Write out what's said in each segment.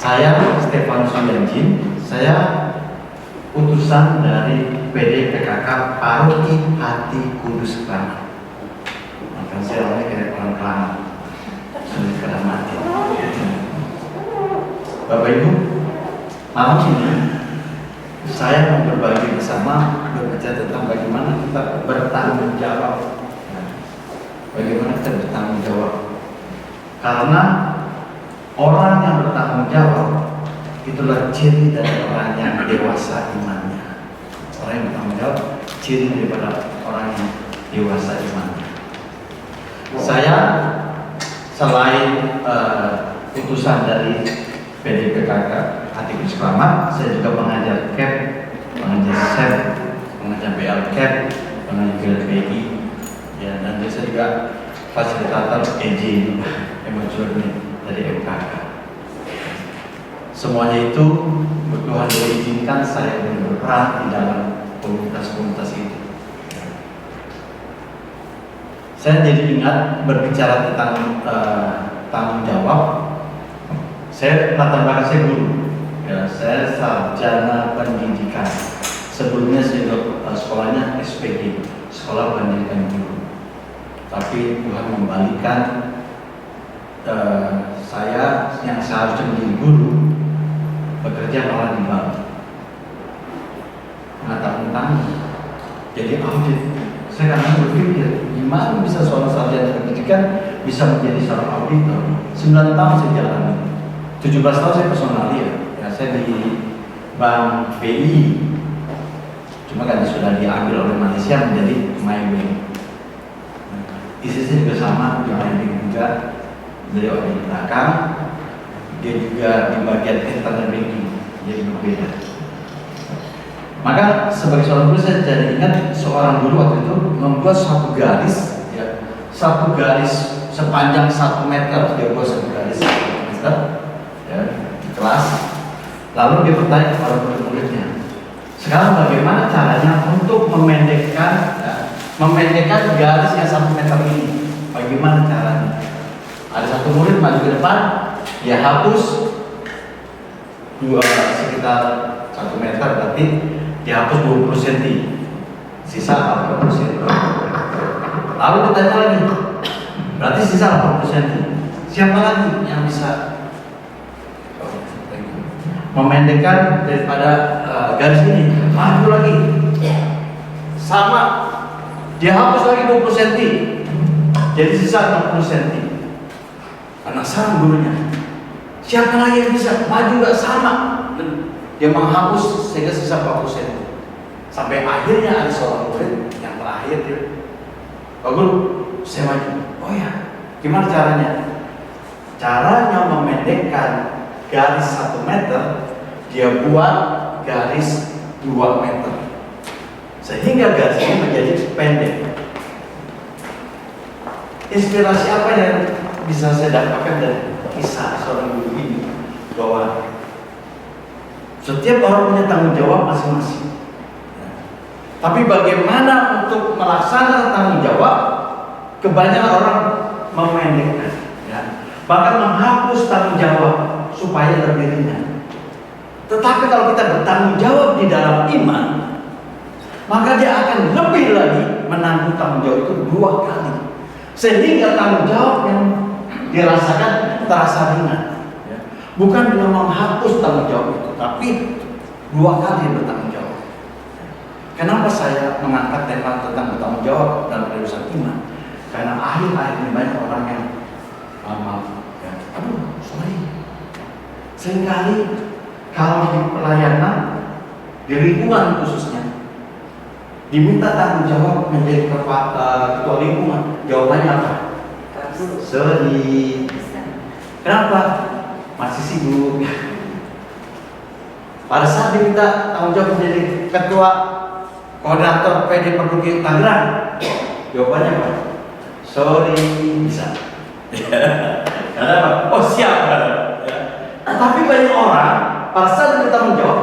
Saya Stefanus Sulianjin, saya utusan dari PD PKK Paroki Hati Kudus Kramat. Maka saya orangnya kayak orang Kramat, sudah keramat. Bapak Ibu, malam ini saya mau berbagi bersama, berbicara tentang bagaimana kita bertanggung jawab. Bagaimana kita bertanggung jawab? Karena orang yang bertanggung jawab itulah ciri dari orang yang dewasa imannya. Orang yang bertanggung jawab ciri daripada orang yang dewasa imannya. Saya selain utusan dari PDPKK Hati Kudus Kramat, saya juga pengajar CAP, pengajar SEP, pengajar BLCAP, pengajar GLPI, ya, dan saya juga fasilitator EJ Emojourney dari MKK. Semuanya itu Tuhan diizinkan saya berperan di dalam komunitas-komunitas itu. Saya jadi ingat berbicara tentang tanggung jawab. Saya latar belakang saya guru. Ya, saya sarjana pendidikan. Sebelumnya saya juga sekolahnya SPG, Sekolah Pendidikan Guru. Tapi Tuhan membalikan saya yang seharusnya menjadi guru bekerja malah di bank, mentang-mentang jadi audit. Saya kadang berpikir gimana bisa seorang sarjana pendidikan bisa menjadi seorang auditor. 9 tahun saya jalani, 17 tahun saya personalia. Ya, saya di Bank BI, cuma kan sudah diambil oleh Malaysia menjadi MyBank. Istri saya juga sama, di MyBank juga. Beliau ada di belakang, dia juga di bagian internet banking, jadi berbeda. Maka sebagai seorang guru saya jadi ingat seorang guru waktu itu membuat satu garis, ya, satu garis sepanjang 1 meter, dia buat satu garis 1 meter, ya, di kelas. Lalu dia bertanya kepada murid-muridnya, sekarang bagaimana caranya untuk memendekkan, ya, memendekkan garis yang 1 meter ini? Bagaimana caranya? Ada satu murid maju ke depan, dia hapus sekitar 1 meter, berarti dia hapus 20 cm, sisa 80 cm. Lalu ditanya lagi, berarti sisa 80 cm. Siapa lagi yang bisa memendekkan daripada garis ini? Maju lagi, sama, dia hapus lagi 20 cm, jadi sisa 60 cm. Penasaran gurunya, siapa lagi yang bisa maju gak sama? Dia menghapus sehingga sisa 40 cm. Sampai akhirnya ada seorang murid yang terakhir, dia, Pak Guru, saya maju. Oh ya, gimana caranya? Caranya memendekkan garis 1 meter, dia buat garis 2 meter, sehingga garis ini menjadi pendek. Inspirasi apa yang bisa saya dapatkan dari kisah seorang guru ini, bahwa setiap orang punya tanggung jawab masing-masing. Tapi bagaimana untuk melaksanakan tanggung jawab? Kebanyakan orang memendekkan, ya, bahkan menghapus tanggung jawab supaya lebih ringan. Tetapi kalau kita bertanggung jawab di dalam iman, maka dia akan lebih lagi menanggung tanggung jawab itu 2 kali, sehingga tanggung jawab yang dirasakan terasa ringan, ya. Bukan dengan menghapus tanggung jawab itu, tapi 2 kali bertanggung jawab. Kenapa saya mengangkat tema tentang bertanggung jawab dalam urusan iman? Karena akhir-akhir ini banyak orang yang ya, sorry, seringkali kalau di pelayanan, di lingkungan khususnya, diminta tanggung jawab menjadi ketua lingkungan, jawabannya apa? Sorry. Kenapa? Masih sibuk. Pada saat diminta tanggung jawab menjadi ketua koordinator PD Perguruan Tangerang, jawabannya apa? Sorry, bisa. Kenapa? Oh siap. Ya. Tapi banyak orang pada saat diminta tanggung jawab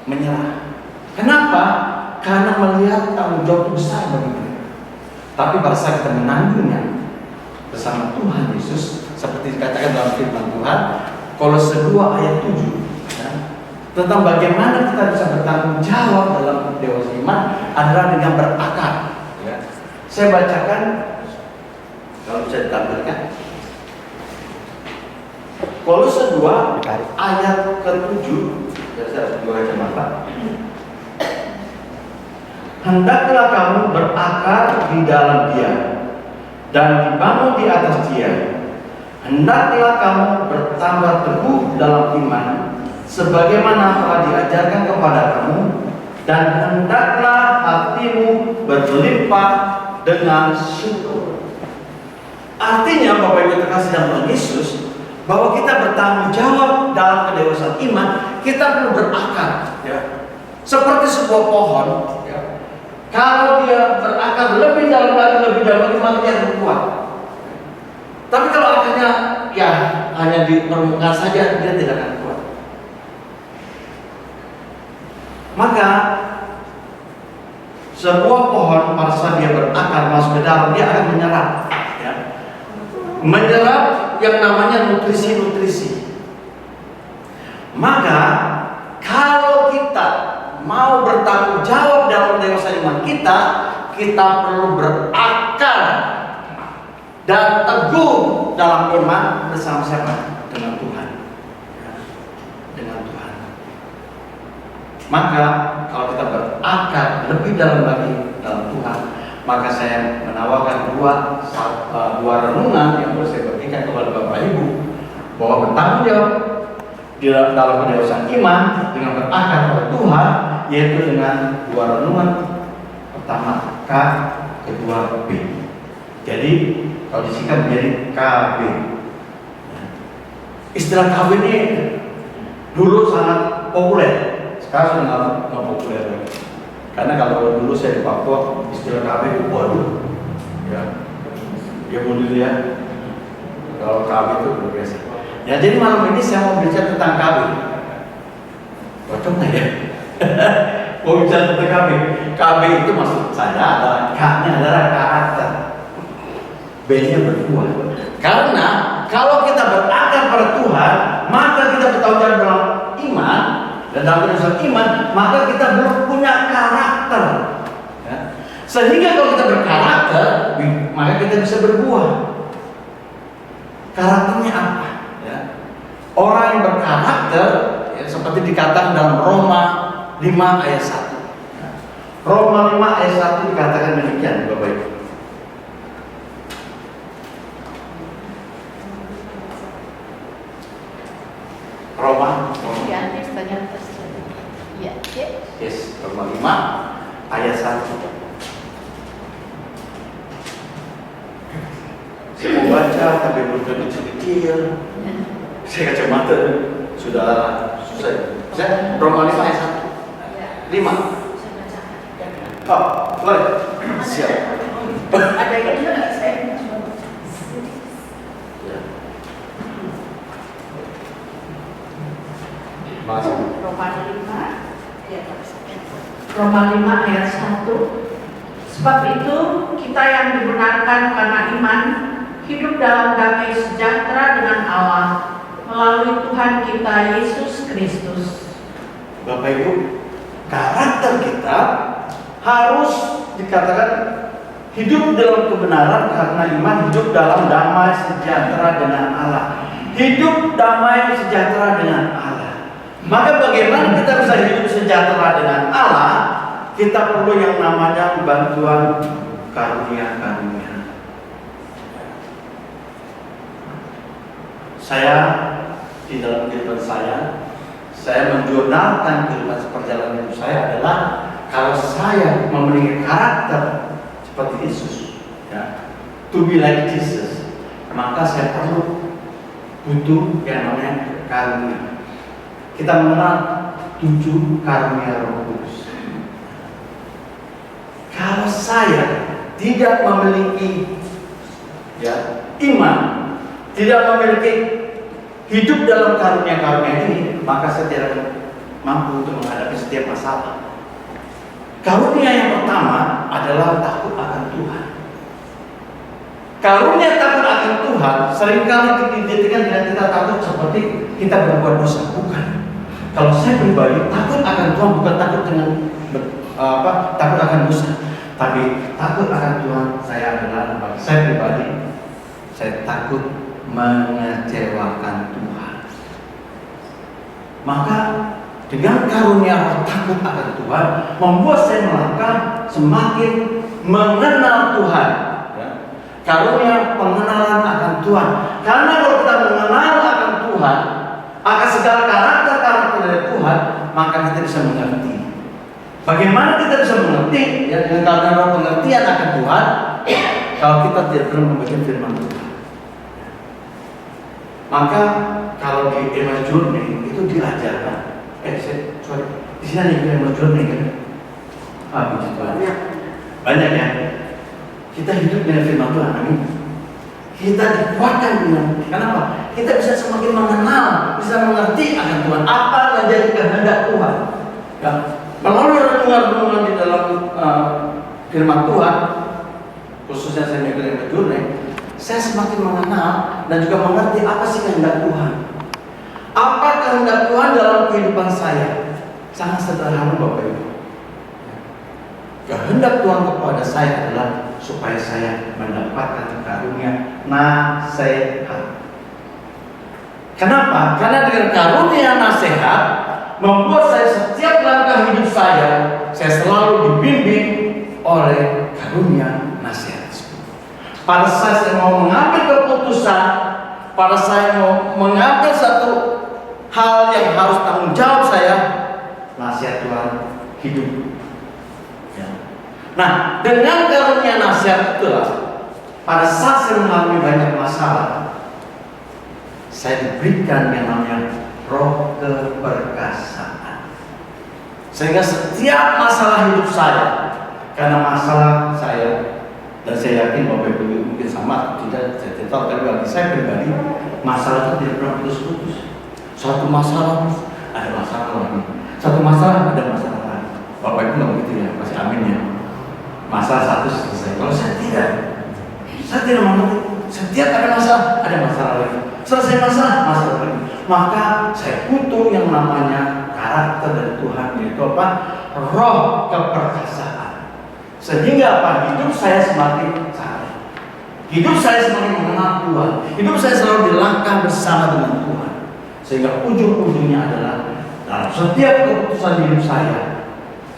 menyerah. Kenapa? Karena melihat tanggung jawab besar bagi mereka. Tapi pada saat kita menanggungnya bersama Tuhan Yesus, seperti dikatakan dalam firman Tuhan, Kolose 2 ayat 7 ya, tentang bagaimana kita bisa bertanggung jawab dalam dewasa iman adalah dengan berakar ya. Saya bacakan kalau bisa ditampilkan. Kolose 2 ayat ke-7. Saya harus dua kacamata. Hendaklah kamu berakar di dalam Dia dan dibangun di atas Dia. Hendaklah kamu bertambah teguh dalam iman sebagaimana telah diajarkan kepada kamu, dan hendaklah hatimu berlimpah dengan syukur. Artinya Bapak Ibu terkasih dalam Tuhan Yesus, bahwa kita bertanggung jawab dalam kedewasaan iman, kita perlu berakar ya. Seperti sebuah pohon ya. Kalau dia berakar lebih dalam lagi, maka dia akan kuat. Tapi kalau akarnya ya hanya di permukaan saja, dia tidak akan kuat. Maka sebuah pohon pada saat dia berakar masuk ke dalam, dia akan menyerap ya. Menyerap yang namanya nutrisi-nutrisi. Maka kalau kita mau bertanggung jawab dalam dewasa iman kita perlu berakar dan teguh dalam iman bersama siapa? Dengan Tuhan. Dengan Tuhan. Maka kalau kita berakar lebih dalam lagi dalam Tuhan, maka saya menawarkan dua renungan yang boleh saya bagikan kepada Bapak Ibu, bahwa bertanggung jawab di dalam pendewasaan iman dengan berakar pada Tuhan, yaitu dengan dua renungan. Pertama K, kedua B. Jadi kalau disingkat menjadi KB. Istilah KB ini dulu sangat populer, sekarang sudah nggak populer lagi. Karena kalau dulu saya di Papua, istilah KB itu waduh, ya, dia mundur ya. Kalau KB itu luar biasa. Ya, jadi malam ini saya mau bicara tentang KB. Cocok nggak ya? Mau bicara tentang KB. KB itu maksud saya adalah K-nya adalah karakter, B-nya berbuah. Karena kalau kita berakar pada Tuhan, maka kita bertanggung jawab dalam iman. Dan dalam kedewasaan iman, maka kita belum punya karakter ya. Sehingga kalau kita berkarakter, maka kita bisa berbuah. Karakternya apa? Ya. Orang yang berkarakter ya, seperti dikatakan dalam Roma 5 ayat 1 ya. Roma 5 ayat 1 dikatakan demikian, Bapak Ibu. Roma yes, Roma 5 ayat 1. Saya mau baca tapi belum tentu kecil. Saya kacamata sudah susah. Saya Roma 5 ayat 1. 5. Oh, boleh. Siap. Ada yang juga saya. Roma 5 ayat 1. Sebab itu kita yang dibenarkan karena iman hidup dalam damai sejahtera dengan Allah melalui Tuhan kita Yesus Kristus. Bapak Ibu, karakter kita harus dikatakan hidup dalam kebenaran karena iman, hidup dalam damai sejahtera dengan Allah. Hidup damai sejahtera dengan Allah. Maka bagaimana kita bisa hidup sejahtera dengan Allah? Kita perlu yang namanya bantuan karunia-karunia. Saya di dalam kehidupan saya menjurnalkan kehidupan perjalanan hidup saya adalah kalau saya memiliki karakter seperti Yesus, ya, to be like Jesus, maka saya perlu butuh yang namanya karunia. Kita mengenal 7 karunia Roh Kudus. Kalau saya tidak memiliki ya iman, tidak memiliki hidup dalam karunia-karunia ini, maka saya tidak mampu untuk menghadapi setiap masalah. Karunia yang pertama adalah takut akan Tuhan. Karunia takut akan Tuhan Tuhan seringkali diidentikan dengan kita takut seperti kita berbuat dosa. Bukan. Kalau saya pribadi takut akan Tuhan bukan takut dengan takut akan dosa, tapi takut akan Tuhan saya adalah bagi saya pribadi, saya takut mengecewakan Tuhan. Maka dengan karunia roh takut akan Tuhan membuat saya melangkah semakin mengenal Tuhan. Karunia pengenalan akan Tuhan. Karena kalau kita mengenal akan Tuhan, akan segala karakter dari Tuhan, maka kita bisa mengerti. Bagaimana kita bisa mengerti? Ya, dengan karena pengertian akan Tuhan, kalau kita tidak pernah membaca firman Tuhan. Maka kalau di Emmaus Journey itu diajarkan. Di sini ada yang Emmaus Journey kan? Puji Tuhan. Banyak ya. Kita hidup dengan firman Tuhan, amin. Kita dikuatkan dengan, kenapa? Kita bisa semakin mengenal, bisa mengerti akan Tuhan, apa yang menjadi kehendak Tuhan. Ya. Melalui renungan-renungan di dalam firman Tuhan, khususnya saya mengikuti Journey, saya semakin mengenal dan juga mengerti apa sih kehendak Tuhan. Apa kehendak Tuhan dalam kehidupan saya? Sangat sederhana Bapak Ibu. Kehendak Tuhan kepada saya adalah supaya saya mendapatkan karunia nasihat. Kenapa? Karena dengan karunia nasihat membuat saya setiap langkah hidup saya selalu dibimbing oleh karunia nasihat. Pada saat saya mau mengambil keputusan, pada saya mau mengambil satu hal yang harus tanggung jawab saya, nasihat Tuhan hidup. Nah, dengan karunia nasihat itulah, pada saat saya mengalami banyak masalah, saya diberikan yang namanya roh keperkasaan. Sehingga setiap masalah hidup saya, karena masalah saya, dan saya yakin Bapak Ibu mungkin sama, tidak, saya tidak tahu, tapi bagi saya pribadi, masalah itu tidak pernah putus-putus. Suatu masalah, ada masalah lagi. Satu masalah, ada masalah lagi. Bapak Ibu nggak begitu ya, masih amin ya. Masalah satu selesai. Kalau saya tidak mengerti. Setiap ada masalah lagi. Selesai masalah lagi. Maka saya butuh yang namanya karakter dari Tuhan, yaitu apa? Roh keperkasaan. Sehingga apa? Hidup saya semakin saleh. Hidup saya semakin mengenal Tuhan. Hidup saya selalu dilangkah bersama dengan Tuhan. Sehingga ujung-ujungnya adalah dalam setiap keputusan hidup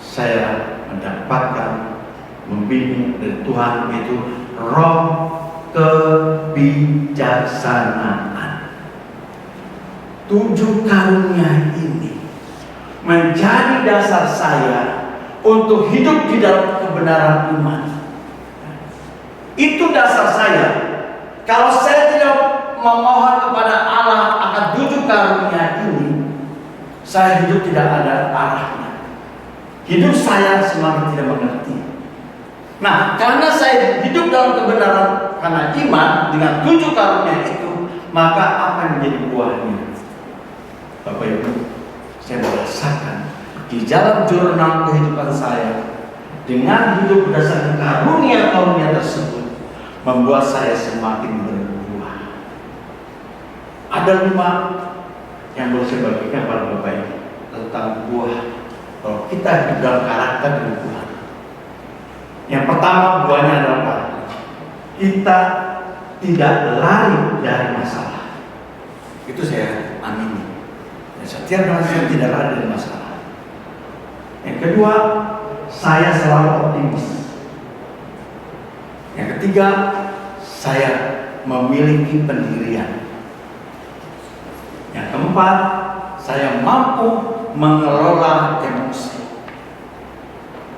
saya mendapatkan membimbing dari Tuhan, yaitu roh kebijaksanaan. 7 karunia ini menjadi dasar saya untuk hidup di dalam kebenaran iman. Itu dasar saya. Kalau saya tidak memohon kepada Allah akan 7 karunia ini, saya hidup tidak ada arahnya. Hidup saya semakin tidak mengerti. Nah, karena saya hidup dalam kebenaran karena iman dengan 7 karunia itu, maka apa yang menjadi buahnya? Bapak Ibu, saya merasakan di dalam jurnal kehidupan saya, dengan hidup berdasarkan karunia-karunia tersebut, membuat saya semakin berbuah. Ada 5 yang boleh saya bagikan pada Bapak Ibu tentang buah. Kalau kita hidup dalam karakter dari Tuhan. Yang pertama buahnya adalah apa? Kita tidak lari dari masalah. Itu saya amini. Dan setiap saya tidak lari dari masalah. Yang kedua, saya selalu optimis. Yang ketiga, saya memiliki pendirian. Yang keempat, saya mampu mengelola emosi.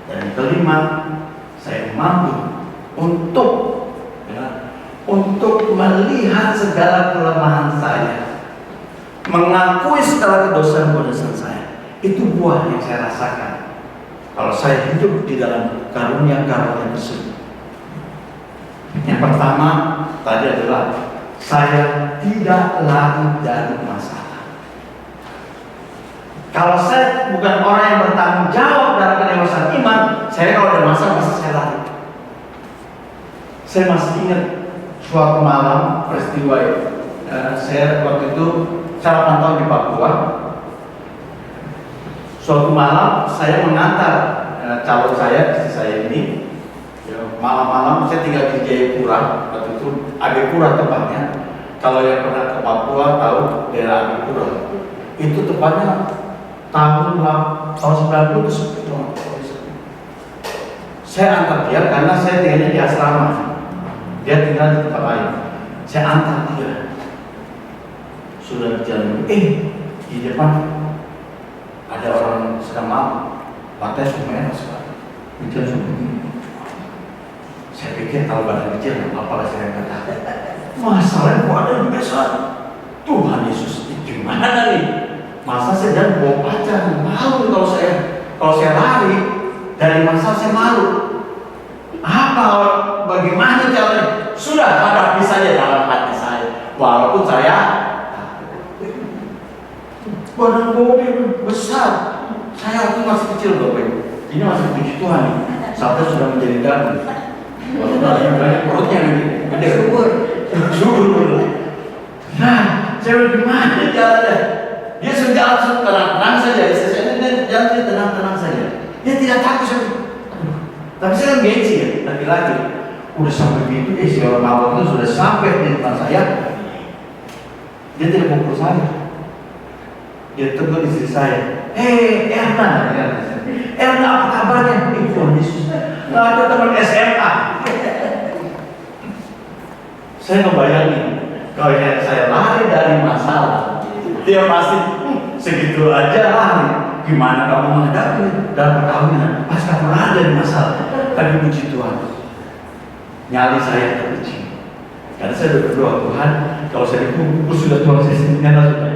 Dan yang kelima, saya mampu untuk melihat segala kelemahan saya, mengakui segala kedosaan-kedosaan saya. Itu buah yang saya rasakan kalau saya hidup di dalam karunia-karunia tersebut. Yang pertama tadi adalah saya tidak lari dari masalah. Kalau saya bukan orang yang bertanggung jawab dalam kedewasaan iman, saya kalau ada masalah saya lari. Saya masih ingat suatu malam peristiwa saya waktu itu saya pantau di Papua. Suatu malam saya mengantar calon saya, istri saya ini. Malam-malam saya tinggal di Jayapura, waktu itu Abipura tepatnya. Kalau yang pernah ke Papua tahu daerah Abipura. Itu tepatnya tahun 90 itu sepi. Saya antar dia karena saya tinggalnya di asrama. Dia tinggal di tempat lain. Saya antar dia. Sudah berjalan, di depan ada orang sedang mabuk. Lantai semua enak sekali. Hujan semua. Saya pikir kalau badan kecil, apalah saya kata. Masalahnya kok ada yang besar. Tuhan Yesus, gimana nih? Masa saya jangan bawa pacar, malu kalau saya lari dari masalah saya malu. Apa? Bagaimana caranya? Sudah hadapi saja dalam hati saya. Walaupun saya badan bobby besar. Saya waktu masih kecil Bapak Ibu. Ini masih puji Tuhan. Sampai sudah menjadi daging. Banyak perutnya gede. Subur. Nah, saya bagaimana caranya? Dia sudah jalan tenang saja. Saya jalan tenang saja. Dia tidak takut. Tapi saya kan gengsi ya, laki-laki. Udah sampai begitu, si orang mabuk itu sudah sampai di depan saya. Dia tidak pukul saya. Dia tegur istri saya. Erna, apa kabarnya? Tuhan Yesus. Nggak ada teman SMA. Saya ngebayangin, kalau saya lari dari masalah, dia pasti segitu aja lari. Gimana kamu menghadapi dalam perkawinan? Pas kamu lari dari masalah. Tapi puji Tuhan, nyali saya teruji. Karena saya berdoa, Tuhan, kalau saya dipukul sudah Tuhan saya nyala sudah.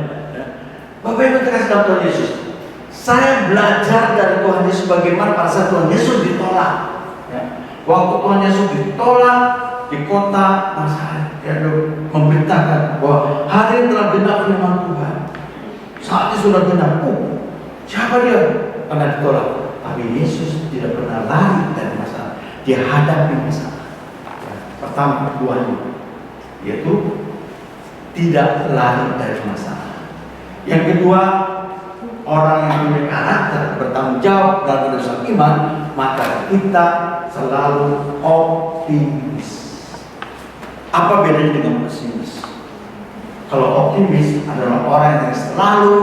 Bapak Ibu terkasih dalam Tuhan Yesus, saya belajar dari Tuhan Yesus bagaimana pada saat Tuhan Yesus ditolak. Waktu Tuhan Yesus ditolak di kota Nazaret, dia memberitakan bahwa hari ini telah genap firman Tuhan. Saatnya sudah genap. Siapa dia? Karena ditolak. Tapi Yesus tidak pernah lari dari masalah. Dia hadapi masalah. Pertama, keduanya, yaitu tidak lari dari masalah. Yang kedua, orang yang punya karakter bertanggung jawab dalam urusan iman, maka kita selalu optimis. Apa bedanya dengan pesimis? Kalau optimis adalah orang yang selalu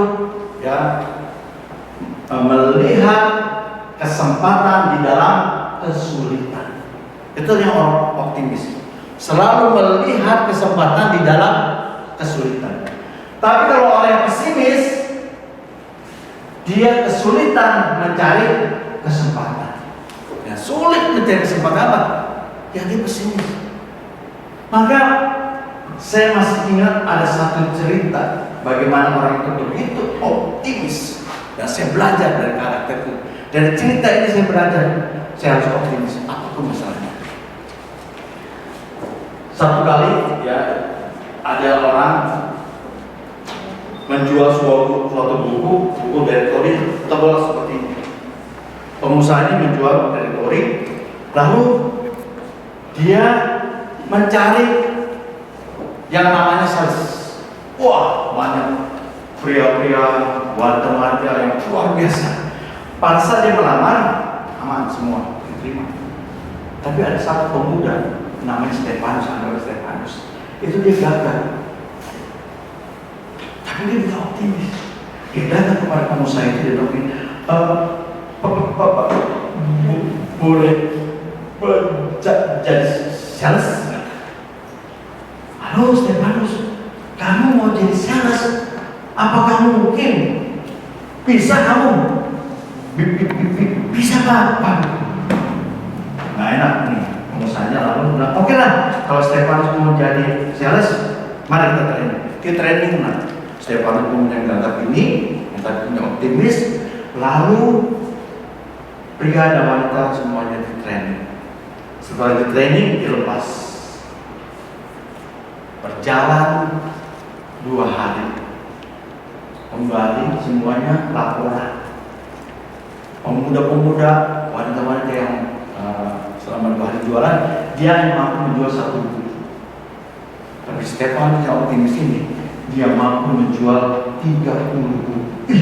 melihat kesempatan di dalam kesulitan. Itu yang orang optimis. Selalu melihat kesempatan di dalam kesulitan. Tapi kalau orang yang pesimis, dia kesulitan mencari kesempatan. Ya, sulit mencari kesempatan apa? Ya, dia pesimis. Maka saya masih ingat ada satu cerita bagaimana orang itu begitu optimis. Dan saya belajar dari karakter itu. Dari cerita ini saya belajar, saya harus optimis apapun masalahnya. Satu kali ya ada orang menjual suatu buku direktori tebal seperti ini. Pengusaha ini menjual direktori, lalu dia mencari yang namanya sales. Wah, banyak pria-pria, wanita-wanita yang luar biasa. Pada saat dia melamar, aman semua, diterima. Tapi ada satu pemuda namanya Stefanus. Itu dia gagal. Tapi dia tidak optimis. Dia datang kepada pengusaha itu, dia bilang, boleh jadi sales? Halo Stefanus, kamu mau jadi sales? Apa kamu mungkin bisa kamu? Bisa Pak? Nggak enak nih pengusahanya, lalu bilang, oke lah, kalau Stefanus mau jadi sales, mari kita training. Kita training lah. Stefanus punya gagap ini, kita punya optimis, lalu pria dan wanita semuanya di training. Setelah di training dilepas. Berjalan 2 hari. Kembali semuanya laporan. Pemuda-pemuda, wanita-wanita yang selama 2 hari jualan, dia yang mampu menjual 1 buku. Tapi Stefanus yang optimis ini, dia mampu menjual 30.000.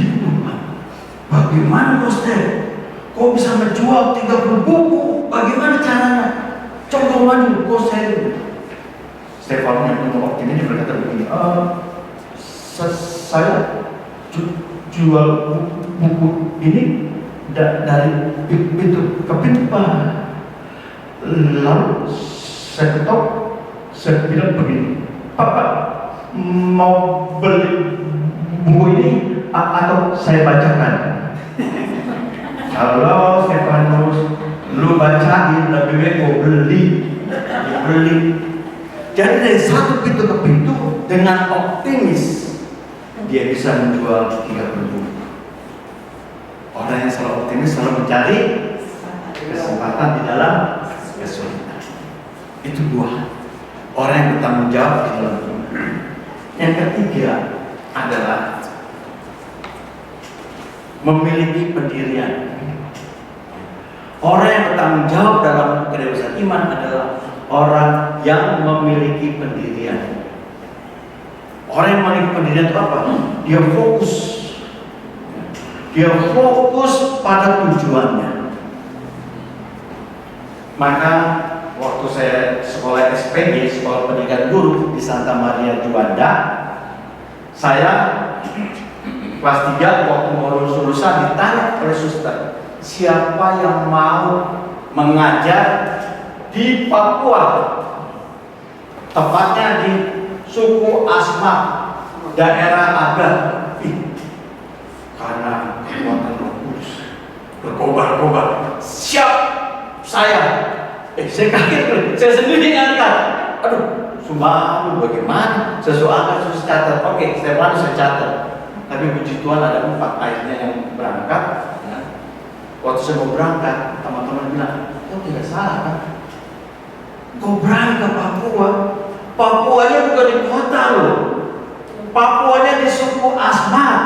Bagaimana Stef? Kok bisa menjual 30 buku? Bagaimana caranya? Coba maju, kok Stefanus yang penuh optimis berkata begini, saya jual buku ini dari pintu ke pintu, Pak. Lalu saya ketok, saya bilang begini, Pak, mau beli buku ini atau saya bacakan? Kalau Stefanus, lu bacain, lebih baik gue beli. Jadi dari satu pintu ke pintu dengan optimis dia bisa menjual 30 buku. Orang yang selalu optimis selalu mencari kesempatan di dalam kesulitan. Itu dua. Orang yang bertanggung jawab di dalam Tuhan. Yang ketiga adalah memiliki pendirian. Orang yang bertanggung jawab dalam kedewasaan iman adalah orang yang memiliki pendirian. Orang yang memiliki pendirian itu apa? Dia fokus. Dia fokus pada tujuannya. Maka waktu saya sekolah SPG, Sekolah Pendidikan Guru di Santa Maria Juanda, saya kelas 3 waktu mau lulusan ditanya oleh suster, siapa yang mau mengajar di Papua, tepatnya di suku Asmat, daerah Agar. Karena kekuatan Roh Kudus berkobar-kobar, siap saya. Saya kaget, saya sendiri angkat. Aduh, sumpah, bagaimana? Sesuatu harus catat. Oke, saya catat. Tapi puji Tuhan ada 4 ayahnya yang berangkat. Waktu saya mau berangkat, teman-teman bilang, kau tidak salah kan? Kau berangkat ke Papua. Papuanya bukan di kota loh. Papuanya di suku Asmat.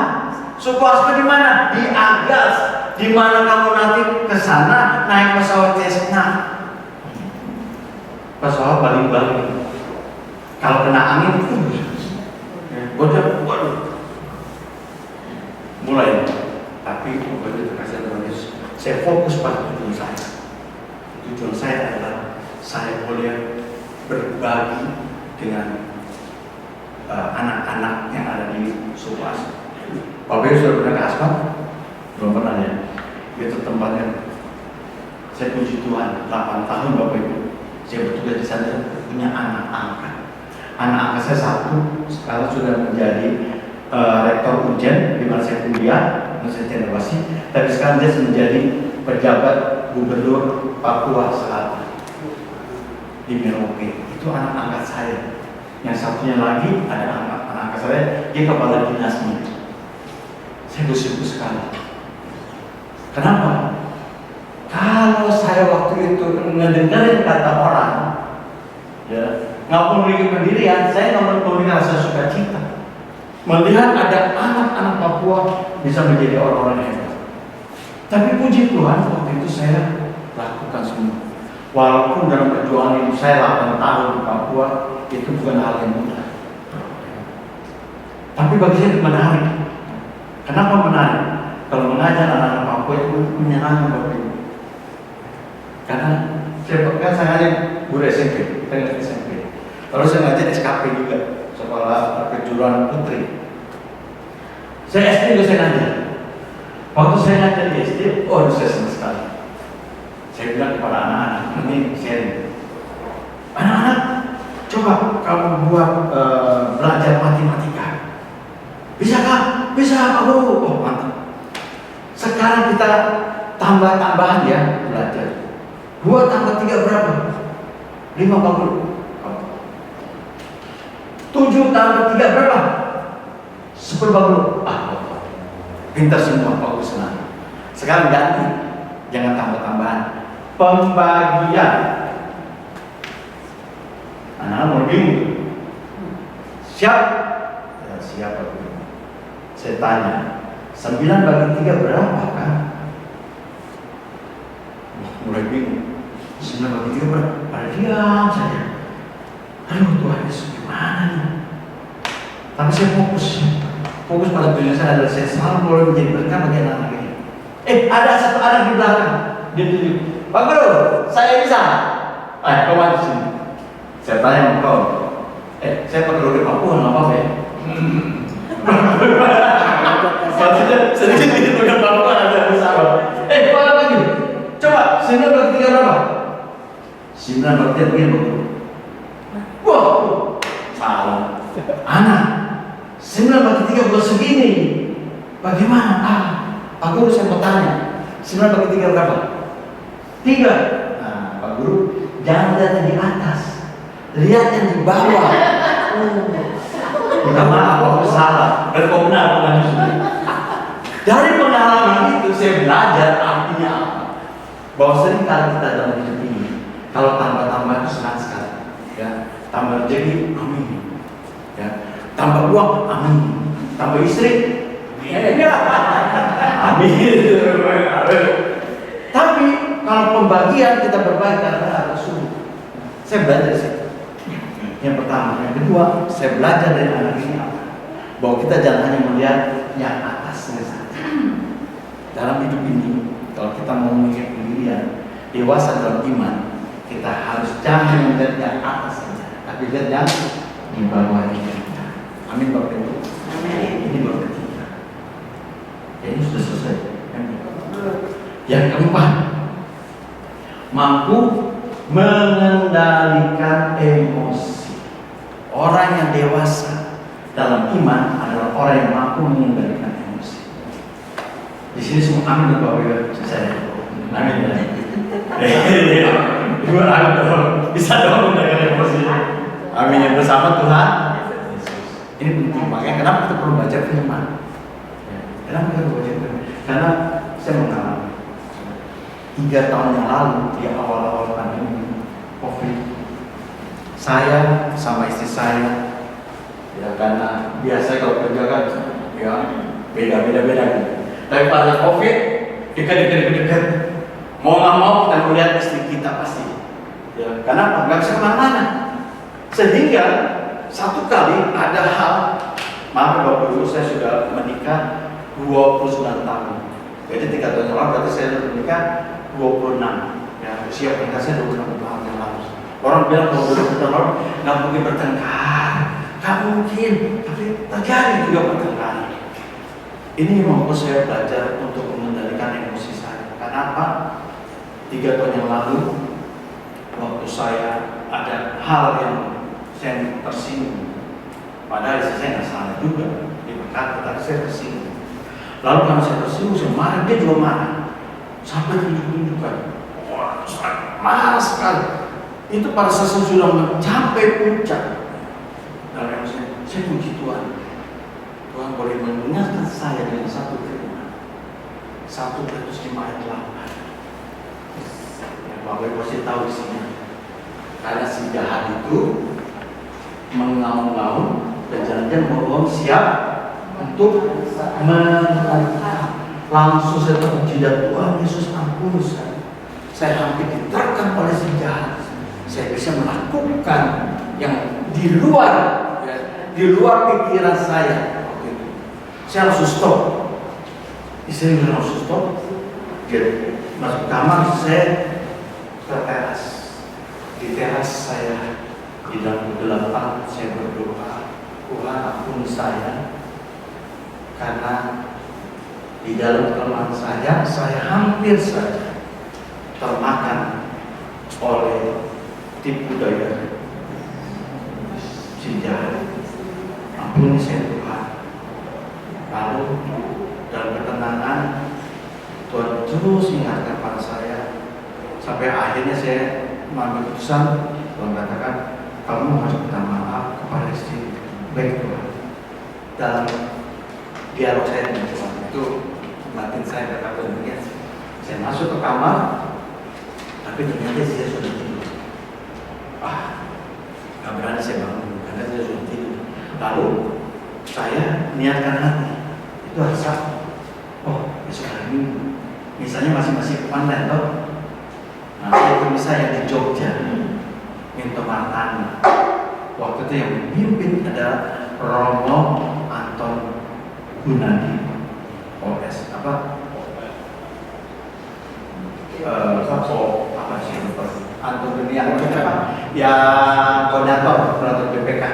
Suku Asmat di mana? Di Agas. Di mana kamu nanti ke sana naik pesawat Cessna. Pesawat baling-baling. Kalau kena angin, waduh. Mulai. Tapi begitu kasih Tuhan Yesus, saya fokus pada tujuan saya. Tujuan saya adalah saya boleh berbagi dengan anak-anak yang ada di suku Asmat. Bapak Ibu sudah pernah ke Asmat? Belum pernah ya? Itu tempatnya. Saya puji Tuhan, 8 tahun Bapak Ibu saya bertugas di sana, punya anak angkat. Anak angkat saya satu sekarang sudah menjadi rektor Ujen, di mana saya kuliah, saya Cendrawasih. Tapi sekarang dia menjadi pejabat gubernur Papua Selatan di Merauke. Itu anak angkat saya. Yang satunya lagi ada anak angkat saya, dia kepala dinasnya. Saya bersyukur sekali. Kenapa? Kalau saya waktu itu ngedengerin kata orang, ya, nggak memiliki pendirian, saya nggak memiliki rasa sukacita. Melihat ada anak-anak Papua bisa menjadi orang-orang hebat. Tapi puji Tuhan, waktu itu saya lakukan semua. Walaupun dalam perjuangan hidup saya 8 tahun di Papua, itu bukan hal yang mudah. Tapi bagi saya itu menarik. Kenapa menarik? Kalau mengajar anak-anak Papua itu menyenangkan Bapak Ibu. Karena saya ngajar guru SMP, kita SMP. Lalu saya ngajar SKP juga, sekolah kejuruan putri. Saya SD juga saya ngajar. Waktu saya ngajar di SD, saya senang sekali. Saya bilang kepada anak-anak, ini sharing. Anak-anak, coba kamu buat belajar matematika. Bisa Kak? Bisa Pak Guru. Oh mantap. Sekarang kita tambah-tambahan ya belajar. 2 tambah 3 berapa? 5 Pak Guru. 7 tambah 3 berapa? 10 Pak Guru. Pintar semua Pak Guru senang. Sekarang ganti, jangan tambah-tambahan. Pembagian. Anak-anak mau bingung. Siap? Ya, siap Pak Guru. Saya tanya, 9 bagi 3 berapa kan? Mulai bingung. 9 bagi 3 berapa? Pada diam saja. Aduh Tuhan Yesus gimana nih? Tapi saya fokus pada tujuan saya adalah saya selalu boleh menjadi berkat bagi anak-anak ini. Ada satu anak di belakang, dia tunjuk, Pak Guru, saya bisa. Kau maju sini. Saya tanya sama kau, saya Pak Guru di Papua, nggak apa-apa ya? Maksudnya sedikit dengan Papua ada bersama. Kau lagi, coba 9 bagi 3 berapa? 9 bagi 3 begini Pak Guru. Wah, salah. Anak, 9 bagi 3 bukan segini. Bagaimana? Pak Guru saya mau tanya, 9 bagi 3 berapa? 3. Nah, Pak Guru, jangan lihat yang di atas, lihat yang di bawah. Minta maaf, aku salah. Dan kau benar, bukan justru. Dari pengalaman itu saya belajar artinya apa? Bahwa seringkali kita dalam hidup ini, kalau tambah-tambah itu senang sekali. Ya, tambah rezeki, amin. Ya, tambah uang, amin. Tambah istri, amin. Tapi kalau pembagian kita berbagi karena ada sulit. Saya belajar dari situ. Yang pertama, yang kedua, saya belajar dari anak ini apa? Bahwa kita jangan hanya melihat yang atasnya saja. Dalam hidup ini, kalau kita mau mengingat pendirian, dewasa dalam iman, kita harus jangan melihat yang atas saja, tapi lihat yang di bawah ini. Amin Bapak Ibu. Ini baru ketiga. Ini sudah selesai. Yang keempat, mampu mengendalikan emosi. Orang yang dewasa dalam iman adalah orang yang mampu mengendalikan emosi. Di sini semua amin Bapak Ibu. Saya amin. Ibu amin dong. Bisa dong mengendalikan emosi. Amin yang bersama Tuhan. Ini penting, makanya kenapa kita perlu baca firman. Kenapa kita perlu baca firman? Karena saya mengalami 3 tahun yang lalu di awal-awal pandemi COVID, saya sama istri saya, ya karena biasa kalau kerja kan, ya beda gitu. Tapi pada COVID, dekat, mau nggak mau kita melihat istri kita pasti. Ya, kenapa? Nggak bisa kemana-mana. Sehingga satu kali ada hal, maaf Bapak Ibu, saya sudah menikah 29 tahun. Jadi 3 tahun yang lalu berarti saya sudah menikah 26. Ya, usia pernikahan saya 26 tahun yang lalu. Orang bilang kalau 26 tahun lalu nggak mungkin bertengkar, nggak mungkin, tapi terjadi juga bertengkar. Ini memang saya belajar untuk mengendalikan emosi saya. Kenapa? 3 tahun yang lalu, waktu saya ada hal yang saya tersinggung, padahal saya nggak salah juga di berkat, tetapi saya tersinggung. Lalu karena saya tersinggung, saya marah, dia juga marah, sampai tunjuk-tunjukkan, wah, marah sekali. Itu pada saat saya sudah mencapai puncak dalam saya puji Tuhan. Tuhan boleh mengingatkan saya dengan satu firman, 1 Petrus 5 ayat 8. Ya, Bapak Ibu pasti tahu isinya. Karena si jahat itu mengaum-ngaum dan jangan-jangan berbohong siap untuk langsung saya terjidat, Tuhan Yesus ampun saya hampir diterkam oleh si jahat. Saya bisa melakukan yang di luar pikiran saya. Saya harus stop. Istri harus stop. Dia masuk kamar, saya ke teras. Di teras saya, di dalam kegelapan saya berdoa, Tuhan ampuni saya, karena di dalam kelemahan saya hampir saja termakan oleh tipu daya si jahat. Ampuni saya Tuhan. Lalu dalam ketenangan Tuhan terus mengingatkan pada saya, sampai akhirnya saya mengambil keputusan. Tuhan katakan, kamu harus minta maaf kepada istri. Baik Tuhan. Dalam dialog saya dengan Tuhan itu, batin saya berkata demikian. Saya masuk ke kamar, tapi ternyata saya sudah tidur. Gak berani saya bangun karena saya sudah tidur. Lalu saya niatkan hati, itu hari Sabtu. Besok hari Minggu. Misalnya masing-masing online toh. Nah, saya itu misalnya di Jogja, minta martani. waktu itu yang memimpin adalah Romo Anton Gunadi, OS apa sih Anton Gunadi yang koordinator BPK.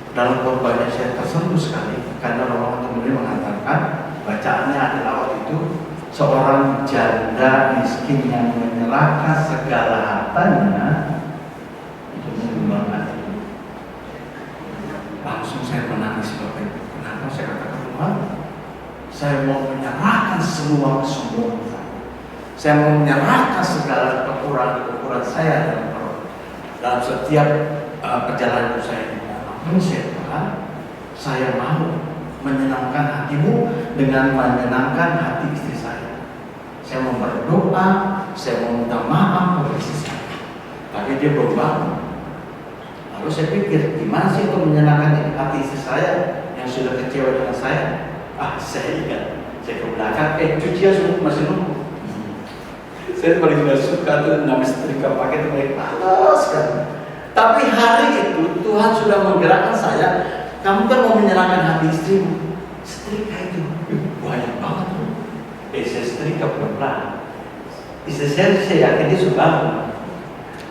Dalam khotbahnya saya tersentuh sekali karena Romo Anton Gunadi mengatakan, bacaannya adalah waktu itu seorang janda miskin yang menyerahkan segala hartanya untuk menyumbangkan itu. Langsung saya menangis Bapak Ibu. Kenapa saya katakan Tuhan? Saya mau menyerahkan semua kesombongan saya. Saya mau menyerahkan segala kekurangan saya dalam setiap perjalanan saya. Namun Tuhan, saya mau menyenangkan hatimu dengan menyenangkan hati istri saya. Saya mau berdoa, saya mau minta maaf kepada istri saya. Tapi dia belum bangun. Lalu saya pikir, gimana sih untuk menyenangkan hati istri saya yang sudah kecewa dengan saya? Saya ingat, saya ke belakang, cucian masih nunggu. Saya paling tidak suka tuh nama setrika pakai itu paling panas kan. Tapi hari itu Tuhan sudah menggerakkan saya. Kamu kan mau menyenangkan hati istrimu. Setrika itu banyak banget tuh. Saya setrika pelan-pelan. Istri saya yakin dia suka.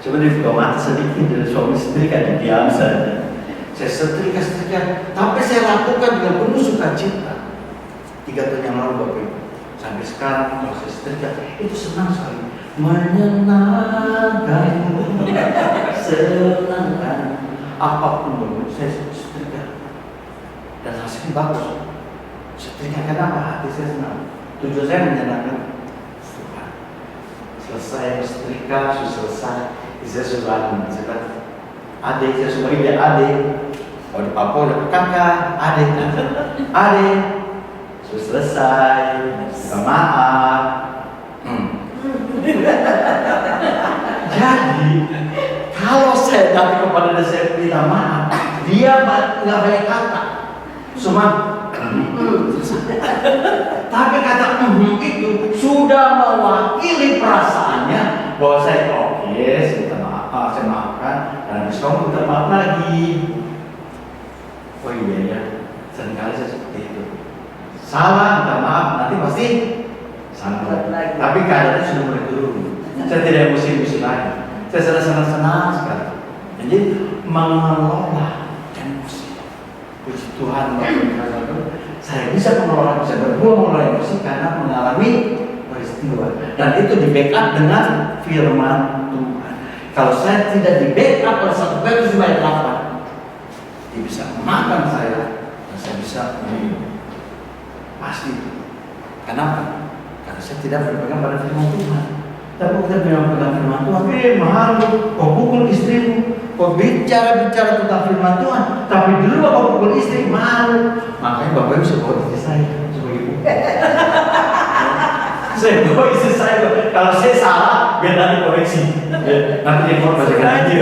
Coba dibuka mata sedikit dari suami setrika, diam saja. Saya setrika, tapi saya lakukan dengan penuh sukacita. 3 tahun yang lalu Bapak Ibu. Sampai sekarang saya setrika, itu senang sekali. Menyenangkanmu, senangkan apapun Bapak saya setrika. Dan hasilnya bagus. Setrika kenapa? Hati saya senang. Tujuan saya menyenangkan Tuhan. Selesai setrika, selesai. Saya sudah menjelaskan. Adik, saya sudah dia adik. Kalau di Papua ada kakak, adik. Sudah selesai. Minta maaf. Jadi kalau saya datang kepada dia, saya minta maaf. Dia nggak banyak kata. Cuma tapi kata itu sudah mewakili perasaannya bahwa saya oke, saya minta maaf, saya maafkan, dan habis kamu minta maaf lagi. Oh iya ya, seringkali saya seperti itu. Salah, minta maaf, nanti pasti sambut. Tapi keadaannya sudah mulai turun. Saya tidak emosi lagi. Saya sudah senang sekali. Jadi mengelola emosi. Puji Tuhan, saya bisa mengelola, bisa berdua mengelola emosi karena mengalami peristiwa. Dan itu di backup dengan firman Tuhan. Kalau saya tidak di backup oleh 1 Petrus 5:8, dia bisa memakan saya dan saya bisa minum. Pasti itu. Kenapa? Karena saya tidak berpegang pada firman Tuhan. Tapi kita berpegang firman Tuhan, mahal, kau pukul istrimu, kau bicara tentang firman Tuhan, tapi dulu kau pukul istri, malu. Makanya Bapak Ibu saya bawa istri saya sebagai ibu. Saya bawa istri saya, kalau saya salah, biar nanti koreksi. Nanti dia mau bacakan aja.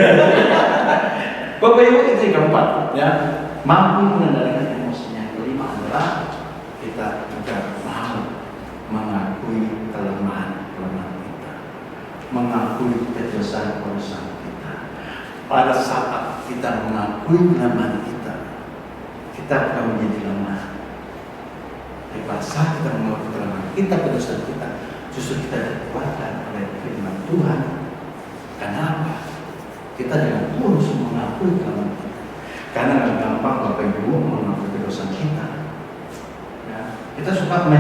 Bapak Ibu itu yang keempat, ya, mampu mengendalikan emosinya. Kelima adalah kita juga mau mengakui kelemahan kita, mengakui kedosaan kita. Pada saat kita mengakui kelemahan kita akan menjadi lemah. Di saat kita mengakui kelemahan kita, kedosaan kita, justru kita dikuatkan oleh firman Tuhan. Kenapa? Kita dengan tulus mengakui kelemahan kita. Karena nggak gampang Bapak Ibu mengakui kedosaan kita. Kita suka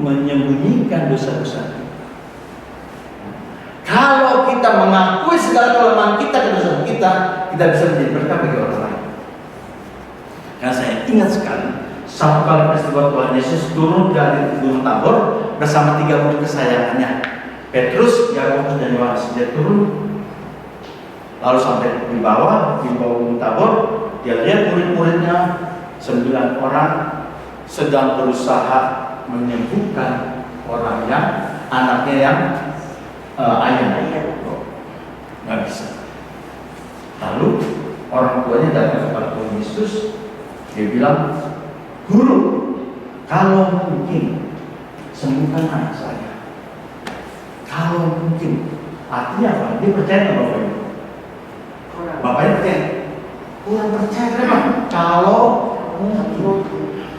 menyembunyikan dosa-dosa kita. Kalau kita mengakui segala kelemahan kita, kedosaan kita bisa menjadi berkat bagi orang lain. Karena saya ingat sekali, satu kali peristiwa Tuhan Yesus turun dari Gunung Tabor bersama 3 murid kesayangannya, Petrus, Yakobus, dan Yohanes. Dia turun, lalu sampai di bawah Gunung Tabor, dia lihat murid-muridnya 9 orang sedang berusaha menyembuhkan orang yang anaknya yang ayam, nggak bisa. Lalu orang tuanya datang kepada Tuhan Yesus, dia bilang, Guru, kalau mungkin sembuhkan anak saya. Kalau mungkin, artinya apa? Dia percaya nggak Bapak Ibu? bapaknya kayak kurang percaya kenapa? Kalau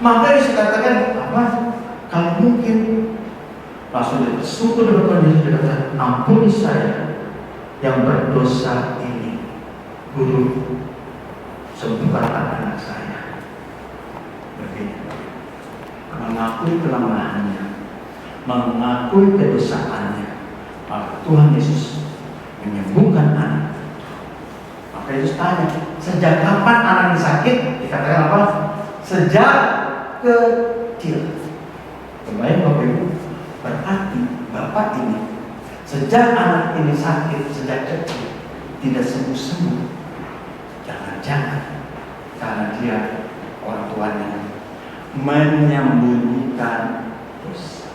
maka Yesus katakan apa? Kalau mungkin langsung dia sungguh di depan Yesus dikatakan, ampuni saya yang berdosa ini, Guru, sembuhkanlah anak saya. Begini, mengakui kelemahannya, mengakui kedosaannya, maka Tuhan Yesus menyembuhkan anak. Maka Yesus tanya, sejak kapan anak ini sakit? Dikatakan apa? Sejak kecil. Kebayang Bapak Ibu, berarti Bapak ini sejak anak ini sakit sejak kecil tidak sembuh-sembuh. Jangan-jangan karena dia orang tuanya menyembunyikan dosa,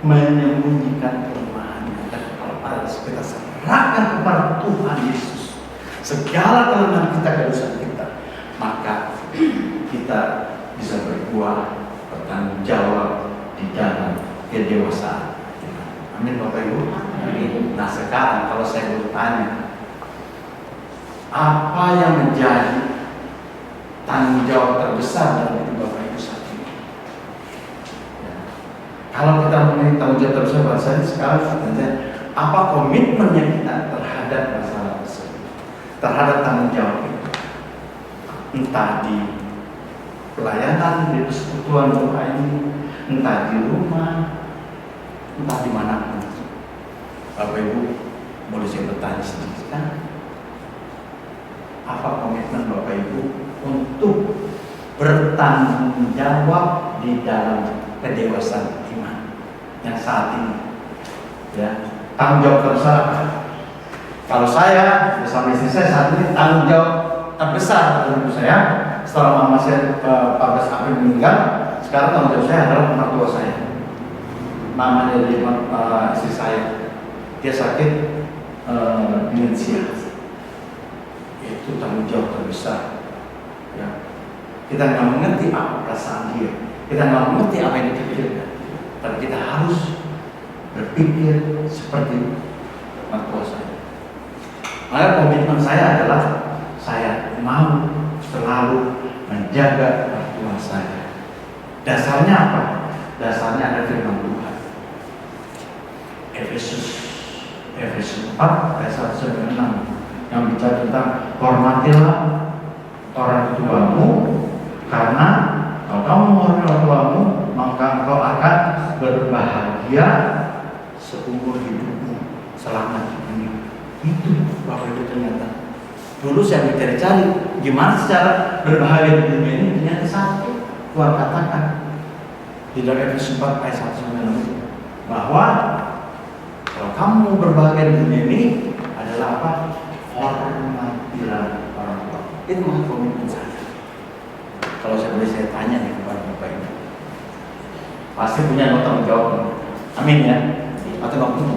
menyembunyikan kelemahannya. Dan kalau harus kita serahkan kepada Tuhan Yesus segala kelemahan kita, kedosaan kita, maka kita bisa berbuah, bertanggung jawab di dalam kedewasaan. Amin Bapak Ibu. Amin. Nah sekarang kalau saya bertanya, apa yang menjadi tanggung jawab terbesar dalam hidup Bapak Ibu saat ini? Ya. Kalau kita memiliki tanggung jawab terbesar pada saat ini sekarang, apa komitmennya kita terhadap masalah tersebut, terhadap tanggung jawab itu? Entah di pelayanan, di persekutuan doa ini, entah di rumah, entah di mana pun. Bapak Ibu, boleh saya bertanya sedikit kan? Apa komitmen Bapak Ibu untuk bertanggung jawab di dalam kedewasaan iman yang saat ini? Ya, tanggung jawab terbesar apa? Kalau saya bersama istri saya saat ini tanggung jawab terbesar dalam hidup saya setelah mama saya 14 April meninggal, sekarang tanggung jawab saya adalah mertua saya. Mama dari istri saya, dia sakit demensia. Itu tanggung jawab terbesar. Ya. Kita nggak mengerti apa perasaan dia, kita nggak mengerti apa yang dipikirkan, tapi kita harus berpikir seperti mertua saya. Maka komitmen saya adalah saya mau selalu menjaga mertua saya. Dasarnya apa? Dasarnya ada firman Tuhan. Efesus 4 ayat 1-6 yang bicara tentang hormatilah orang tuamu, karena kalau kamu menghormati orang tuamu maka engkau akan berbahagia seumur hidupmu selama di dunia. Itu Bapak Ibu ternyata. Dulu saya mencari-cari gimana secara berbahagia di dunia ini, ternyata satu Tuhan katakan di dalam Efesus 4 ayat 1-9 bahwa kalau kamu berbahagia di dunia ini adalah apa? Hormatilah orang tua. Itu maksud komitmen saya. Kalau saya tanya nih kepada Bapak Ibu, pasti punya tanggung jawab. Amin ya. Atau nggak punya?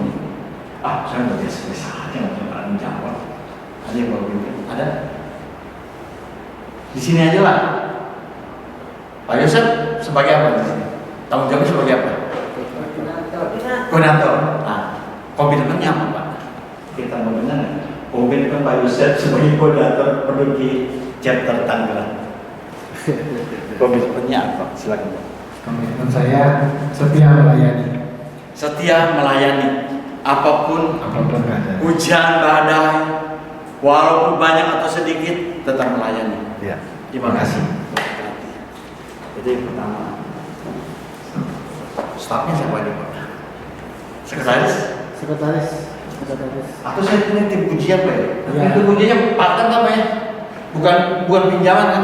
Saya nggak biasa aja nggak punya tanggung jawab. Ada yang Bapak Ibu? Ada? Di sini aja lah. Pak Yosef sebagai apa di sini? Tanggung jawabnya sebagai apa? Koordinator. Nah, komitmennya apa Pak? Kita mau dengar. Komitmen Pak Yosef sebagai koordinator perlu di chapter Tangerang. Komitmennya apa? Silakan. Komitmen saya setia melayani. Setia melayani apapun keadaan. hujan badai, walaupun banyak atau sedikit, tetap melayani. Ya. Terima kasih. Itu yang pertama. Stafnya siapa aja Pak? Sekretaris? Sekretaris. Atau saya punya tim pujian Pak ya? Ya. Tim pujiannya part-time apa ya? Bukan pinjaman kan?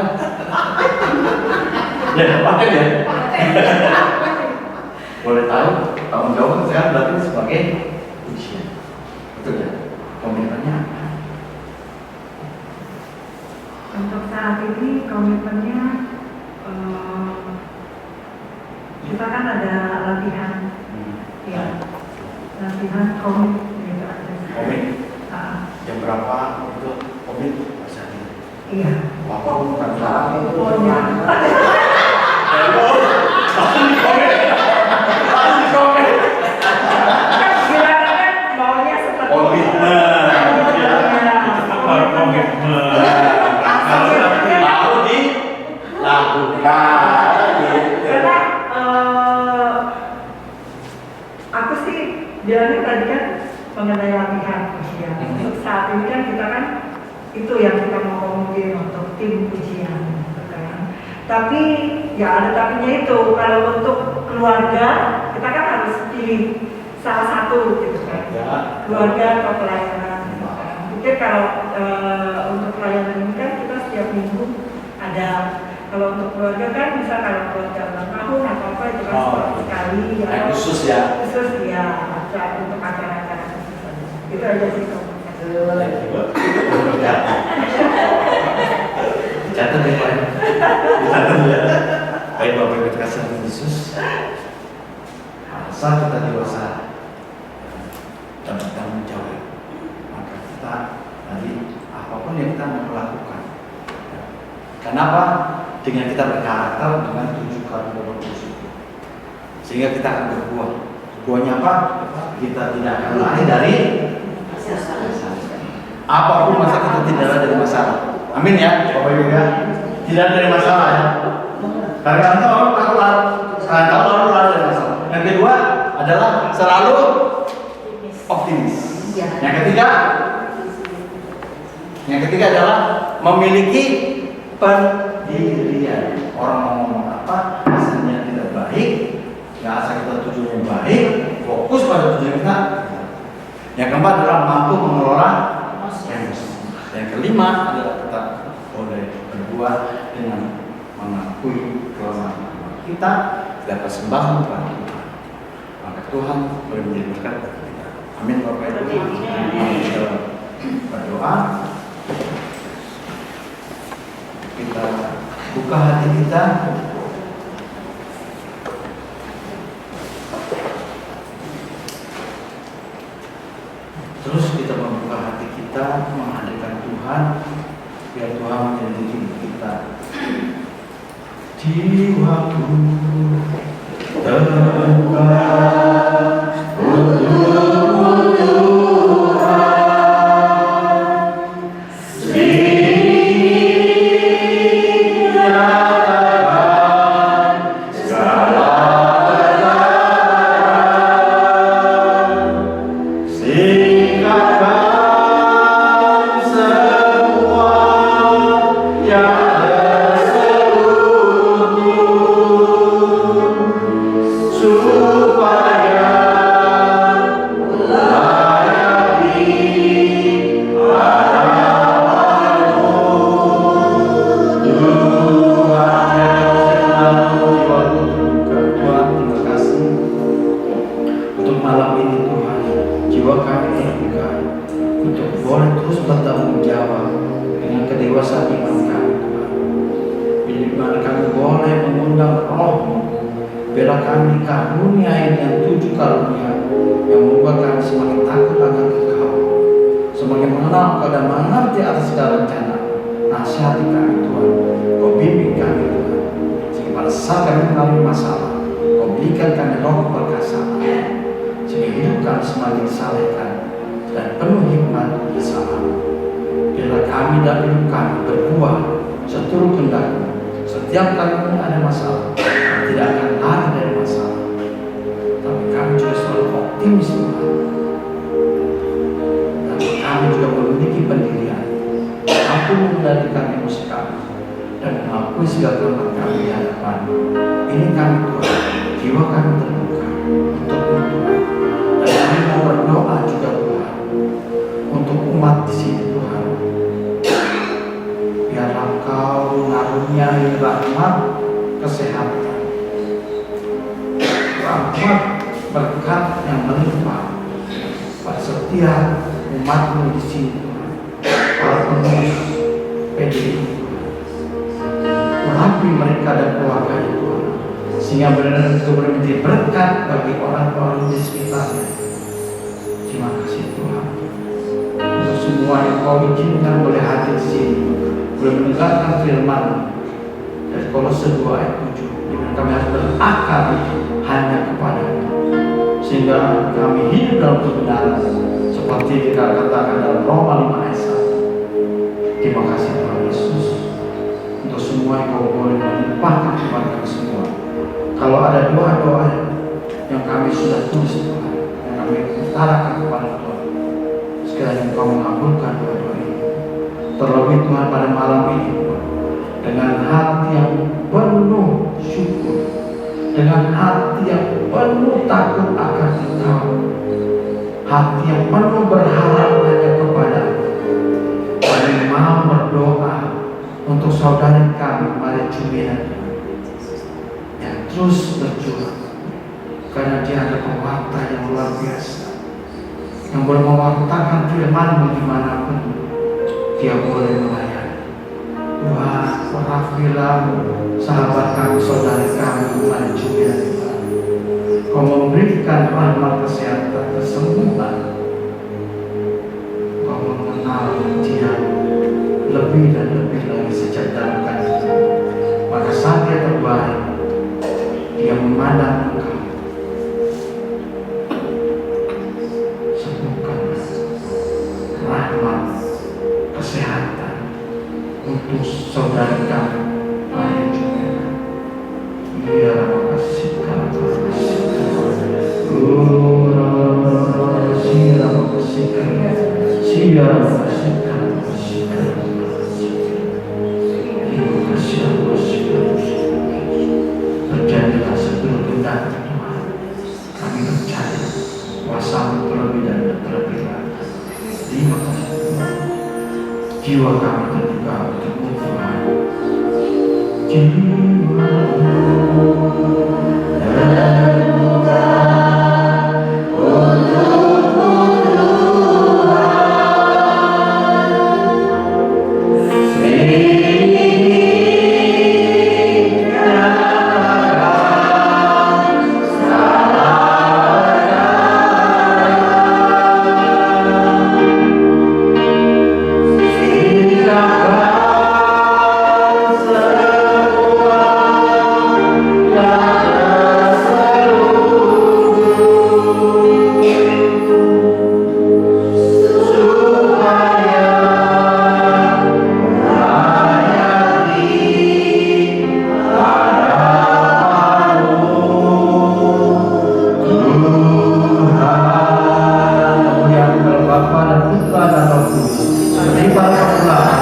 Ya, pakai ya. Boleh tahu tanggung jawab saya berarti sebagai pujian. Betul ya? Komitmennya apa? Untuk saat ini komitmennya kita kan ada latihan, ya, latihan komit gitu aja. Komit. Jam berapa untuk komit? Iya. Waktu bukan salah itu. Pokoknya. Gimana kan maunya seperti Komitmen. Bilangnya tadi kan mengenai latihan pujian. Untuk saat ini kan kita kan itu yang kita mau ngomongin untuk tim pujian, gitu kan. Tapi ya ada tapinya itu. Kalau untuk keluarga kita kan harus pilih salah satu, gitu kan. Keluarga atau pelayanan. Gitu kan. Mungkin kalau untuk pelayanan ini kan kita setiap minggu ada. Kalau untuk keluarga kan bisa kalau keluarga ulang tahun atau apa itu kan sekali ya. Khusus ya. Khusus ya, untuk acara-acara khusus aja. Itu aja sih kalau. Catat ya Pak. Catat ya. Baik Bapak Ibu kasih Yesus. Saat kita dewasa dan bertanggung jawab, maka kita tadi apapun yang kita mau lakukan. Kenapa? Dengan kita berkarakter dengan 7 kali berdosa, sehingga kita akan berbuah. Buahnya apa? Kita tidak akan lari dari apapun masa kita tidak lari dari masalah. Amin ya, Bapak Ibu ya. Tidak dari masalah ya. Karena orang takut lari dari masalah. Yang kedua adalah selalu optimis. Yang ketiga adalah memiliki pendirian. Orang mau ngomong apa, hasilnya tidak baik, ya asal kita tujuannya baik, fokus pada tujuan kita. Yang keempat adalah mampu mengelola emosi. Yang kelima adalah kita boleh berbuat dengan mengakui kelemahan kita, tidak persembahan kepada Tuhan. Maka Tuhan boleh menjadi berkat bagi kita. Amin Bapak Ibu. Kita berdoa. Kita buka hati kita. Terus kita membuka hati kita, menghadirkan Tuhan, biar Tuhan menjadi diri kita. Jiwaku terbuka untukmu Tuhan. Biarlah kami karuniai dengan 7 karunia yang membuat kami semakin takut akan Engkau, semakin mengenal Engkau dan mengerti atas segala rencana. Nasihati kami Tuhan, Kau bimbing kami Tuhan, sehingga pada saat kami mengalami masalah, Kau berikan kami roh keperkasaan, sehingga hidup kami semakin disalehkan dan penuh hikmat bersama. Biarlah kami dan hidup kami berbuah seturut kehendak-Mu. Setiap kali ada masalah, tidak akan lari dari masalah, tapi kami juga selalu optimis Tuhan. Dan kami juga memiliki pendirian, mampu mengendalikan emosi kami dan mengakui segala kelemahan kami di hadapan. Ini kami Tuhan, jiwa kami terbuka untuk Tuhan, dan kami mau berdoa juga Tuhan untuk umat di sini Tuhan. Biarlah Kau mengaruniai rahmat kesehatan, rahmat berkat yang melimpah pada setiap umat-Mu di sini Tuhan, para pengurus PDI Tuhan. Urapi mereka dan keluarganya Tuhan, sehingga benar-benar itu menjadi berkat bagi orang-orang di sekitarnya. Terima kasih Tuhan untuk semua yang Kau izinkan boleh hadir di sini, boleh mendengarkan firman dari Kolose 2 ayat 7, dimana kami harus berakar hanya kepada-Mu, sehingga kami hidup dalam kebenaran seperti kita katakan dalam Roma 5 ayat 1. Terima kasih Tuhan Yesus untuk semua yang Kau boleh melimpahkan kepada kami semua. Kalau ada doa-doa yang kami sudah tulis Tuhan, yang kami utarakan kepada Tuhan. Sekiranya Engkau mengabulkan doa-doa ini. Terlebih Tuhan pada malam ini Tuhan, dengan hati yang penuh syukur, dengan hati yang penuh takut akan Engkau, hati yang penuh berharap hanya kepada-Mu. Kami mau berdoa untuk saudara kami pada Jumiat yang terus berjuang, karena dia ada pewarta yang luar biasa, yang boleh mewartakan firman-Mu dimanapun dia boleh melayani. Tuhan, warafilah sahabat kami, saudara kami pada Jumiat. Kau memberikan rahmat kesehatan, kesembuhan. Kau mengenal dia lebih dan lebih lagi sejak dalam kandungan. Pada saat dia terbaring, dia memandang Engkau. Sembuhkan rahmat kesehatan untuk saudara kami pada Jumiat. Ya makasih terjadilah sebelum kehendak Tuhan. Kami percaya kuasa-Mu terlebih dan terlebih lagi. Terima kasih Tuhan. Jiwa kami terbuka untuk-Mu Tuhan. Jiwa Bapa dan Putra dan Roh Kudus, seperti pada permulaan,